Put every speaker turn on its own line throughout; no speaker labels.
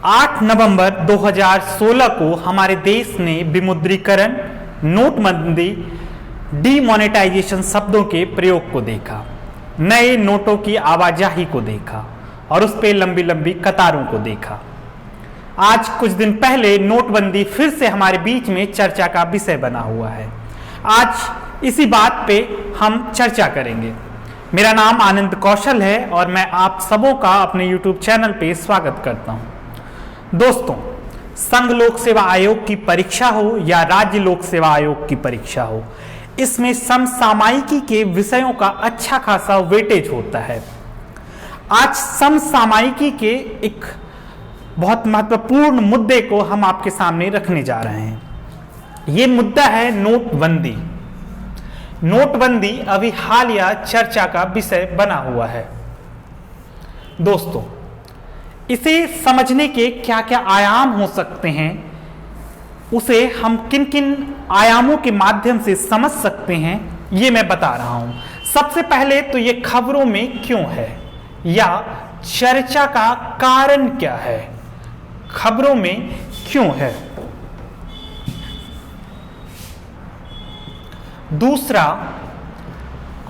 8 नवंबर 2016 को हमारे देश ने विमुद्रीकरण, नोटबंदी, डीमोनेटाइजेशन शब्दों के प्रयोग को देखा, नए नोटों की आवाजाही को देखा और उस पे लंबी लंबी कतारों को देखा। आज कुछ दिन पहले नोटबंदी फिर से हमारे बीच में चर्चा का विषय बना हुआ है। आज इसी बात पे हम चर्चा करेंगे। मेरा नाम आनंद कौशल है और मैं आप सबों का अपने YouTube चैनल पे स्वागत करता हूं। दोस्तों, संघ लोक सेवा आयोग की परीक्षा हो या राज्य लोक सेवा आयोग की परीक्षा हो, इसमें समसामयिकी के विषयों का अच्छा खासा वेटेज होता है। आज समसामयिकी के एक बहुत महत्वपूर्ण मुद्दे को हम आपके सामने रखने जा रहे हैं। ये मुद्दा है नोटबंदी। नोटबंदी अभी हालिया चर्चा का विषय बना हुआ है। दोस्तों, इसे समझने के क्या क्या आयाम हो सकते हैं, उसे हम किन किन आयामों के माध्यम से समझ सकते हैं, ये मैं बता रहा हूं। सबसे पहले तो ये खबरों में क्यों है या चर्चा का कारण क्या है, खबरों में क्यों है। दूसरा,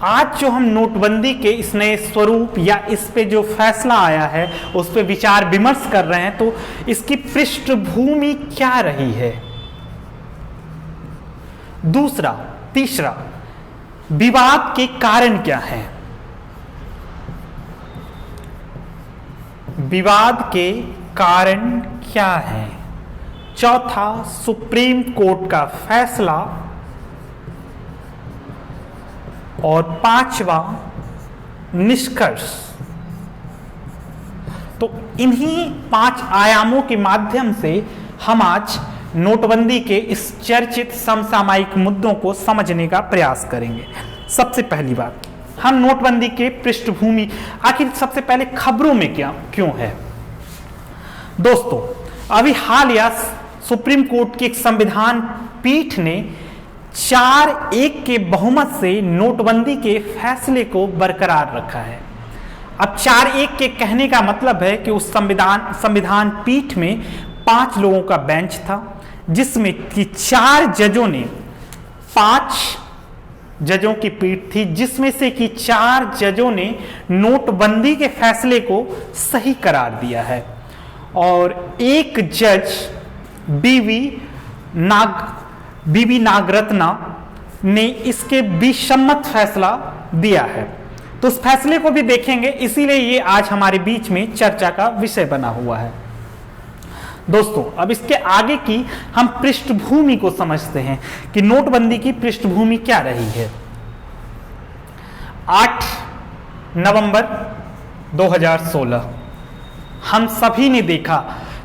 आज जो हम नोटबंदी के इस नए स्वरूप या इस पे जो फैसला आया है उस पे विचार विमर्श कर रहे हैं, तो इसकी पृष्ठभूमि क्या रही है। तीसरा, विवाद के कारण क्या है। विवाद के कारण क्या है। चौथा, सुप्रीम कोर्ट का फैसला। और पांचवा, निष्कर्ष। तो इन्हीं 5 आयामों के माध्यम से हम आज नोटबंदी के इस चर्चित समसामयिक मुद्दों को समझने का प्रयास करेंगे। सबसे पहली बात, हम नोटबंदी के पृष्ठभूमि, आखिर सबसे पहले खबरों में क्यों है। दोस्तों, अभी हालिया सुप्रीम कोर्ट की एक संविधान पीठ ने 4-1 के बहुमत से नोटबंदी के फैसले को बरकरार रखा है। अब 4-1 के कहने का मतलब है कि उस संविधान पीठ में 5 लोगों का बेंच था, जिसमें कि 4 जजों ने, 5 जजों की पीठ थी, जिसमें से कि 4 जजों ने नोटबंदी के फैसले को सही करार दिया है और एक जज बीवी नागरत्ना ने इसके विसम्मत फैसला दिया है। तो उस फैसले को भी देखेंगे, इसीलिए ये आज हमारे बीच में चर्चा का विषय बना हुआ है। दोस्तों, अब इसके आगे की हम पृष्ठभूमि को समझते हैं कि नोटबंदी की पृष्ठभूमि क्या रही है। 8 नवंबर 2016 हम सभी ने देखा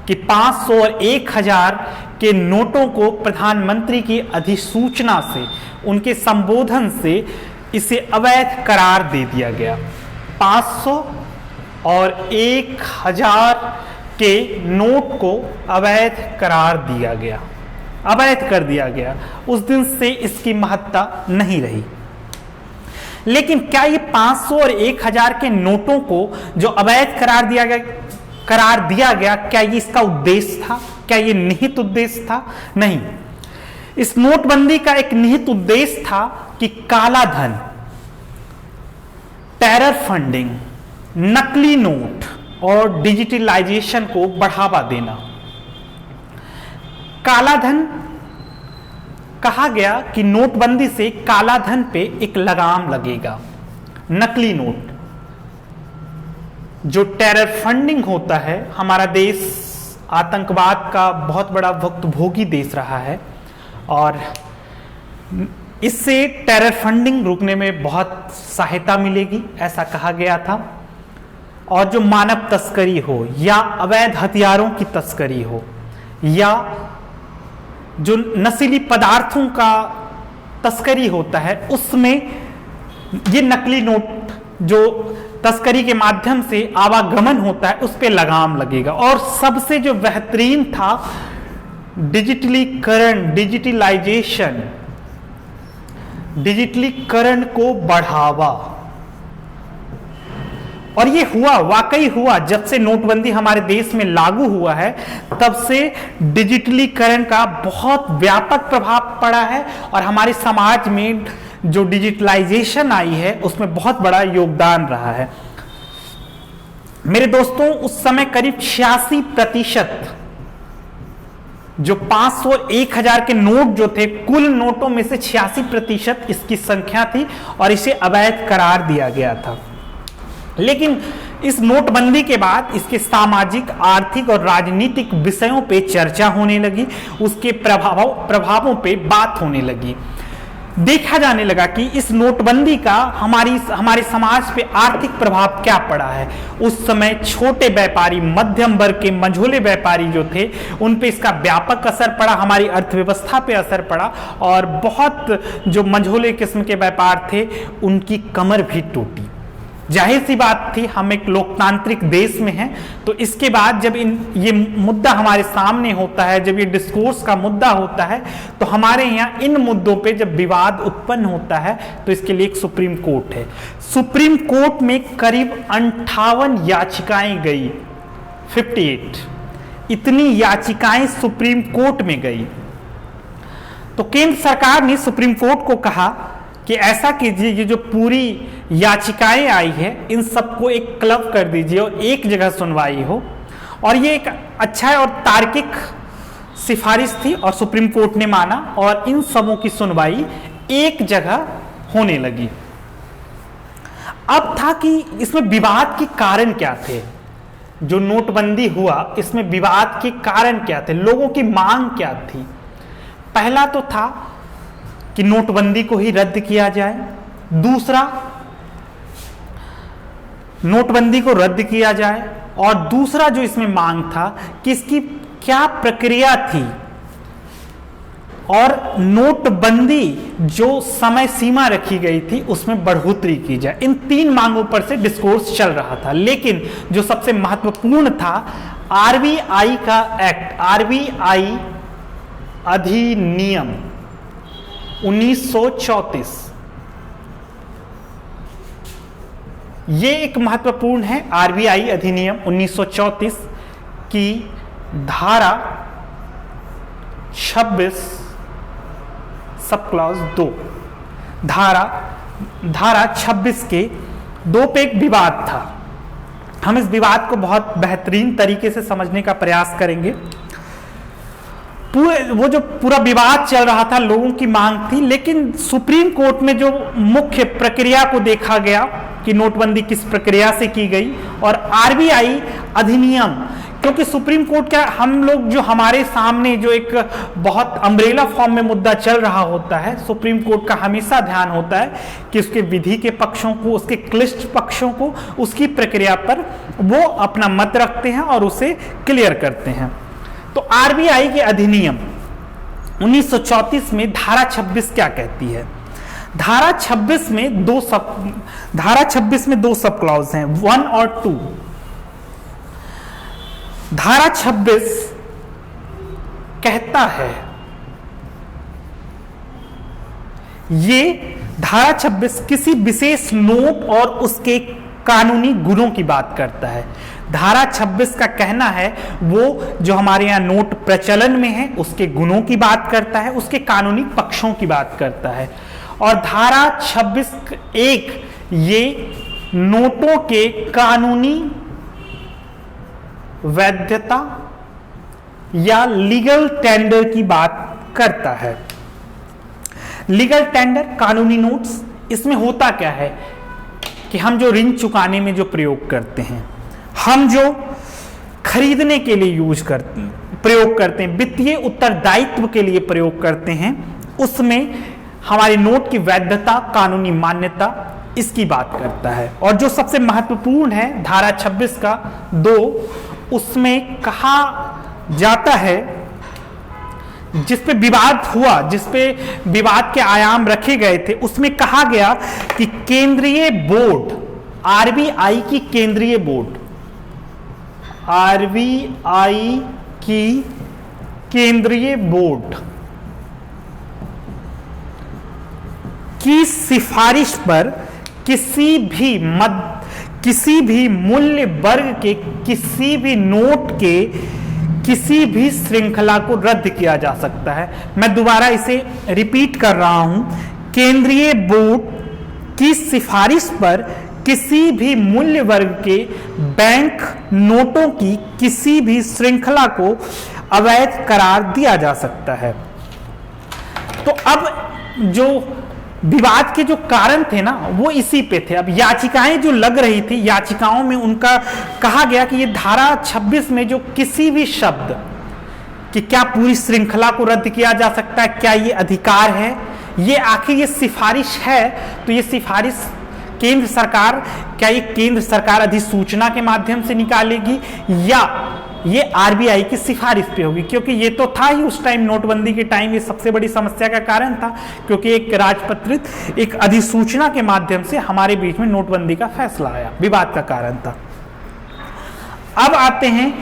कि 500 और 1000 के नोटों को प्रधानमंत्री की अधिसूचना से, उनके संबोधन से इसे अवैध करार दे दिया गया। 500 और 1000 के नोट को अवैध करार दिया गया, अवैध कर दिया गया। उस दिन से इसकी महत्ता नहीं रही। लेकिन क्या ये 500 और 1000 के नोटों को जो अवैध करार दिया गया, क्या ये इसका उद्देश्य था? क्या ये निहित उद्देश्य था? नहीं। इस नोटबंदी का एक निहित उद्देश्य था कि काला धन, टेरर फंडिंग, नकली नोट और डिजिटलाइजेशन को बढ़ावा देना। काला धन, कहा गया कि नोटबंदी से काला धन पे एक लगाम लगेगा। नकली नोट, जो टेरर फंडिंग होता है, हमारा देश आतंकवाद का बहुत बड़ा भुक्तभोगी देश रहा है और इससे टेरर फंडिंग रुकने में बहुत सहायता मिलेगी, ऐसा कहा गया था। और जो मानव तस्करी हो या अवैध हथियारों की तस्करी हो या जो नशीली पदार्थों का तस्करी होता है, उसमें ये नकली नोट जो तस्करी के माध्यम से आवागमन होता है, उस पे लगाम लगेगा। और सबसे जो बेहतरीन था, डिजिटलाइजेशन, डिजिटलीकरण को बढ़ावा। और ये हुआ, वाकई हुआ। जब से नोटबंदी हमारे देश में लागू हुआ है तब से डिजिटलीकरण का बहुत व्यापक प्रभाव पड़ा है और हमारे समाज में जो डिजिटलाइजेशन आई है उसमें बहुत बड़ा योगदान रहा है। मेरे दोस्तों, उस समय करीब 86% जो 500 1000 के नोट जो थे, कुल नोटों में से 86% इसकी संख्या थी और इसे अवैध करार दिया गया था। लेकिन इस नोटबंदी के बाद इसके सामाजिक, आर्थिक और राजनीतिक विषयों पे चर्चा होने लगी, उसके प्रभावों पे बात होने लगी। देखा जाने लगा कि इस नोटबंदी का हमारे समाज पे आर्थिक प्रभाव क्या पड़ा है। उस समय छोटे व्यापारी, मध्यम वर्ग के मंझोले व्यापारी जो थे, उन पे इसका व्यापक असर पड़ा, हमारी अर्थव्यवस्था पे असर पड़ा और बहुत जो मंझोले किस्म के व्यापार थे उनकी कमर भी टूटी। जाहिर सी बात थी, हम एक लोकतांत्रिक देश में हैं, तो इसके बाद जब ये मुद्दा हमारे सामने होता है, जब ये डिस्कोर्स का मुद्दा होता है, तो हमारे यहाँ इन मुद्दों पे जब विवाद उत्पन्न होता है तो इसके लिए एक सुप्रीम कोर्ट है। सुप्रीम कोर्ट में करीब 58 याचिकाएं गई, 58 इतनी याचिकाएं सुप्रीम कोर्ट में गई। तो केंद्र सरकार ने सुप्रीम कोर्ट को कहा कि ऐसा कीजिए, ये जो पूरी याचिकाएं आई है इन सबको एक क्लब कर दीजिए और एक जगह सुनवाई हो। और ये एक अच्छा और तार्किक सिफारिश थी और सुप्रीम कोर्ट ने माना और इन सबों की सुनवाई एक जगह होने लगी। अब था कि इसमें विवाद के कारण क्या थे। जो नोटबंदी हुआ इसमें विवाद के कारण क्या थे, लोगों की मांग क्या थी। पहला तो था कि नोटबंदी को ही रद्द किया जाए, दूसरा नोटबंदी को रद्द किया जाए, और दूसरा जो इसमें मांग था कि इसकी क्या प्रक्रिया थी और नोटबंदी जो समय सीमा रखी गई थी उसमें बढ़ोतरी की जाए। इन तीन मांगों पर से डिस्कोर्स चल रहा था। लेकिन जो सबसे महत्वपूर्ण था, आरबीआई का एक्ट, आरबीआई अधिनियम 1934, ये एक महत्वपूर्ण है। आरबीआई अधिनियम 1934 की धारा 26 सब क्लॉज 2, धारा 26 के 2 पे एक विवाद था। हम इस विवाद को बहुत बेहतरीन तरीके से समझने का प्रयास करेंगे। वो जो पूरा विवाद चल रहा था, लोगों की मांग थी, लेकिन सुप्रीम कोर्ट में जो मुख्य प्रक्रिया को देखा गया कि नोटबंदी किस प्रक्रिया से की गई और आरबीआई अधिनियम, क्योंकि सुप्रीम कोर्ट का हम लोग जो हमारे सामने जो एक बहुत अम्ब्रेला फॉर्म में मुद्दा चल रहा होता है, सुप्रीम कोर्ट का हमेशा ध्यान होता है कि उसके विधि के पक्षों को, उसके क्लिष्ट पक्षों को, उसकी प्रक्रिया पर वो अपना मत रखते हैं और उसे क्लियर करते हैं। तो आरबीआई के अधिनियम 1934 में धारा 26 क्या कहती है? धारा 26 में दो सब क्लॉज हैं, 1 और 2। धारा 26 कहता है, ये धारा 26 किसी विशेष नोट और उसके कानूनी गुणों की बात करता है। धारा 26 का कहना है वो जो हमारे यहाँ नोट प्रचलन में है उसके गुणों की बात करता है, उसके कानूनी पक्षों की बात करता है। और धारा 26(1) ये नोटों के कानूनी वैधता या लीगल टेंडर की बात करता है। लीगल टेंडर, कानूनी नोट्स, इसमें होता क्या है कि हम जो ऋण चुकाने में जो प्रयोग करते हैं, हम जो खरीदने के लिए प्रयोग करते हैं, वित्तीय उत्तरदायित्व के लिए प्रयोग करते हैं, उसमें हमारे नोट की वैधता, कानूनी मान्यता, इसकी बात करता है। और जो सबसे महत्वपूर्ण है धारा 26 का 2, उसमें कहा जाता है, जिस पे विवाद हुआ, जिस पे विवाद के आयाम रखे गए थे, उसमें कहा गया कि केंद्रीय बोर्ड, आरबीआई की केंद्रीय बोर्ड, आरबीआई की केंद्रीय बोर्ड की सिफारिश पर किसी भी मूल्य वर्ग के किसी भी नोट के किसी भी श्रृंखला को रद्द किया जा सकता है। मैं दोबारा इसे रिपीट कर रहा हूं, केंद्रीय बोर्ड की सिफारिश पर किसी भी मूल्य वर्ग के बैंक नोटों की किसी भी श्रृंखला को अवैध करार दिया जा सकता है। तो अब जो विवाद के जो कारण थे ना वो इसी पे थे। अब याचिकाएं जो लग रही थी, याचिकाओं में उनका कहा गया कि ये धारा 26 में जो किसी भी शब्द कि क्या पूरी श्रृंखला को रद्द किया जा सकता है, क्या ये अधिकार है, ये आखिर ये सिफारिश है, तो ये सिफारिश केंद्र सरकार, क्या ये केंद्र सरकार अधिसूचना के माध्यम से निकालेगी या ये आरबीआई की सिफारिश पे होगी? क्योंकि ये तो था ही उस टाइम, नोटबंदी के टाइम ये सबसे बड़ी समस्या का कारण था, क्योंकि एक राजपत्रित एक अधिसूचना के माध्यम से हमारे बीच में नोटबंदी का फैसला आया, विवाद का कारण था। अब आते हैं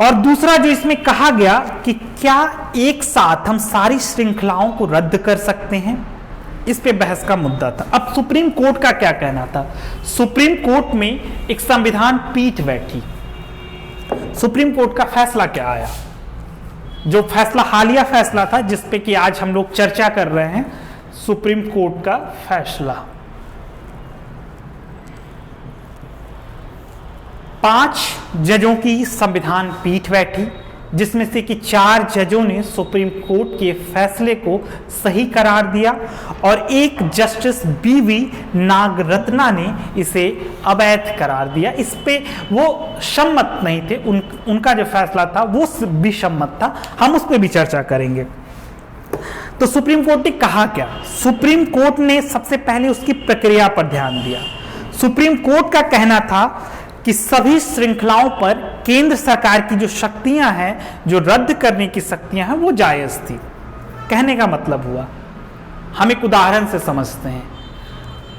और दूसरा जो इसमें कहा गया कि क्या एक साथ हम सारी श्रृंखलाओं को रद्द कर सकते हैं, इस पे बहस का मुद्दा था। अब सुप्रीम कोर्ट का क्या कहना था? सुप्रीम कोर्ट में एक संविधान पीठ बैठी, सुप्रीम कोर्ट का फैसला क्या आया? जो फैसला हालिया फैसला था जिस पे कि आज हम लोग चर्चा कर रहे हैं, सुप्रीम कोर्ट का फैसला 5 जजों की संविधान पीठ बैठी, जिसमें से कि 4 जजों ने सुप्रीम कोर्ट के फैसले को सही करार दिया और एक जस्टिस बीवी नागरत्ना ने इसे अवैध करार दिया। इस पे वो सम्मत नहीं थे, उनका जो फैसला था वो भी सम्मत था, हम उस पर भी चर्चा करेंगे। तो सुप्रीम कोर्ट ने कहा क्या? सुप्रीम कोर्ट ने सबसे पहले उसकी प्रक्रिया पर ध्यान दिया। सुप्रीम कोर्ट का कहना था कि सभी श्रृंखलाओं पर केंद्र सरकार की जो शक्तियां हैं, जो रद्द करने की शक्तियां हैं, वो जायज थी। कहने का मतलब हुआ, हम एक उदाहरण से समझते हैं,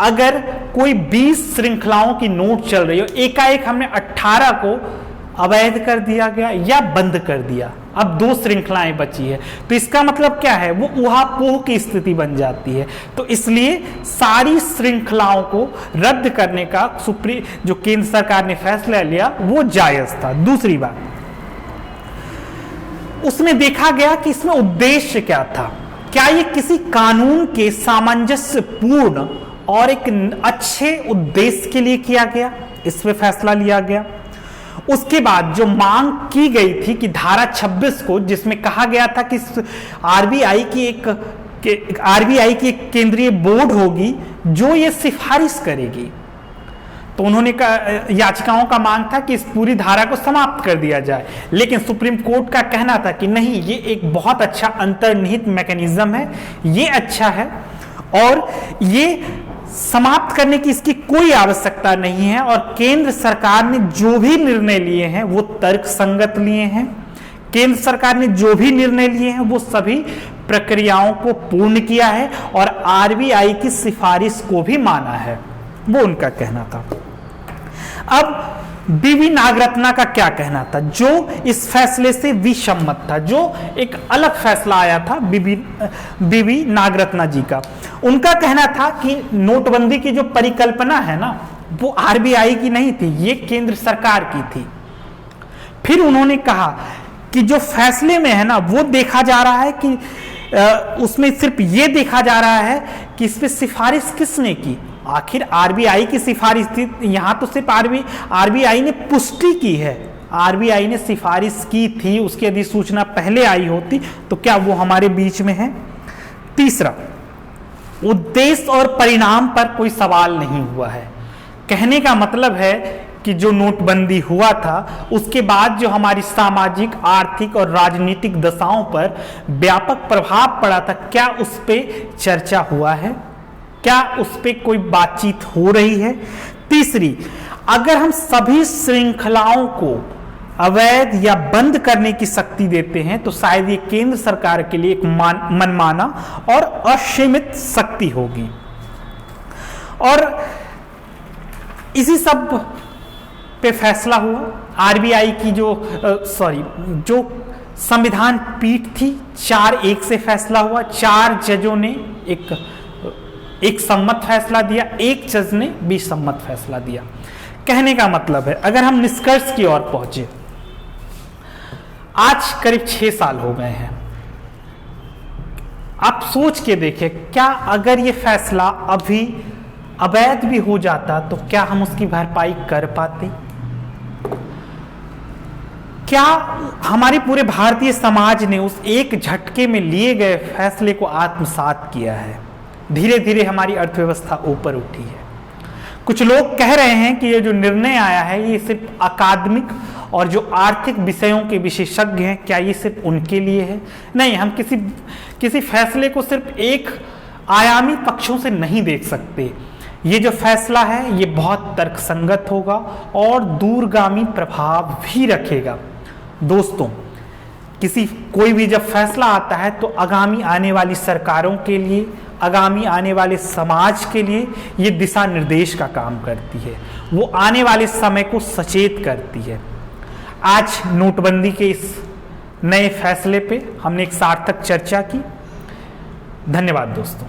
अगर कोई 20 श्रृंखलाओं की नोट चल रही हो, एकाएक हमने 18 को अवैध कर दिया गया या बंद कर दिया, अब 2 श्रृंखलाएं बची है, तो इसका मतलब क्या है? वो ऊहापोह की स्थिति बन जाती है। तो इसलिए सारी श्रृंखलाओं को रद्द करने का जो केंद्र सरकार ने फैसला लिया वो जायज था। दूसरी बात, उसमें देखा गया कि इसमें उद्देश्य क्या था, क्या ये किसी कानून के सामंजस्यपूर्ण और एक अच्छे उद्देश्य के लिए किया गया, इस पे फैसला लिया गया। उसके बाद जो मांग की गई थी कि धारा 26 को, जिसमें कहा गया था कि आरबीआई की एक केंद्रीय बोर्ड होगी जो ये सिफारिश करेगी, तो उन्होंने याचिकाओं का मांग था कि इस पूरी धारा को समाप्त कर दिया जाए। लेकिन सुप्रीम कोर्ट का कहना था कि नहीं, ये एक बहुत अच्छा अंतर्निहित मैकेनिज्म है, ये अच्छा है और ये समाप्त करने की इसकी कोई आवश्यकता नहीं है, और केंद्र सरकार ने जो भी निर्णय लिए हैं वो तर्कसंगत लिए हैं। केंद्र सरकार ने जो भी निर्णय लिए हैं वो सभी प्रक्रियाओं को पूर्ण किया है और आरबीआई की सिफारिश को भी माना है, वो उनका कहना था। अब बीवी नागरत्ना का क्या कहना था, जो इस फैसले से विसम्मत था, जो एक अलग फैसला आया था बीवी नागरत्ना जी का। उनका कहना था कि नोटबंदी की जो परिकल्पना है ना, वो आरबीआई की नहीं थी, ये केंद्र सरकार की थी। फिर उन्होंने कहा कि जो फैसले में है ना, वो देखा जा रहा है कि उसमें सिर्फ ये देखा जा रहा है कि इस पे सिफारिश किसने की, आखिर आरबीआई की सिफारिश थी। यहां तो सिर्फ आरबीआई ने पुष्टि की है, आरबीआई ने सिफारिश की थी, उसकी अधिसूचना पहले आई होती तो क्या वो हमारे बीच में है? तीसरा, उद्देश्य और परिणाम पर कोई सवाल नहीं हुआ है। कहने का मतलब है कि जो नोटबंदी हुआ था उसके बाद जो हमारी सामाजिक, आर्थिक और राजनीतिक दशाओं पर व्यापक प्रभाव पड़ा था, क्या उस पर चर्चा हुआ है, क्या उस पर कोई बातचीत हो रही है? तीसरी, अगर हम सभी श्रृंखलाओं को अवैध या बंद करने की शक्ति देते हैं तो शायद ये केंद्र सरकार के लिए एक मनमाना और असीमित शक्ति होगी। और इसी सब पे फैसला हुआ। आरबीआई की जो संविधान पीठ थी, 4-1 से फैसला हुआ। 4 जजों ने एक सम्मत फैसला दिया, एक जज ने विसम्मत फैसला दिया। कहने का मतलब है, अगर हम निष्कर्ष की ओर पहुंचे, आज करीब 6 साल हो गए हैं। आप सोच के देखिए, क्या अगर ये फैसला अभी अवैध भी हो जाता तो क्या हम उसकी भरपाई कर पाते? क्या हमारे पूरे भारतीय समाज ने उस एक झटके में लिए गए फैसले को आत्मसात किया है? धीरे धीरे हमारी अर्थव्यवस्था ऊपर उठी है। कुछ लोग कह रहे हैं कि ये जो निर्णय आया है ये सिर्फ अकादमिक और जो आर्थिक विषयों के विशेषज्ञ हैं, क्या ये सिर्फ उनके लिए है? नहीं, हम किसी फैसले को सिर्फ एक आयामी पक्षों से नहीं देख सकते। ये जो फैसला है ये बहुत तर्कसंगत होगा और दूरगामी प्रभाव भी रखेगा। दोस्तों, कोई भी जब फैसला आता है तो आगामी आने वाली सरकारों के लिए, आगामी आने वाले समाज के लिए ये दिशा निर्देश का काम करती है, वो आने वाले समय को सचेत करती है। आज नोटबंदी के इस नए फैसले पे हमने एक सार्थक चर्चा की। धन्यवाद दोस्तों।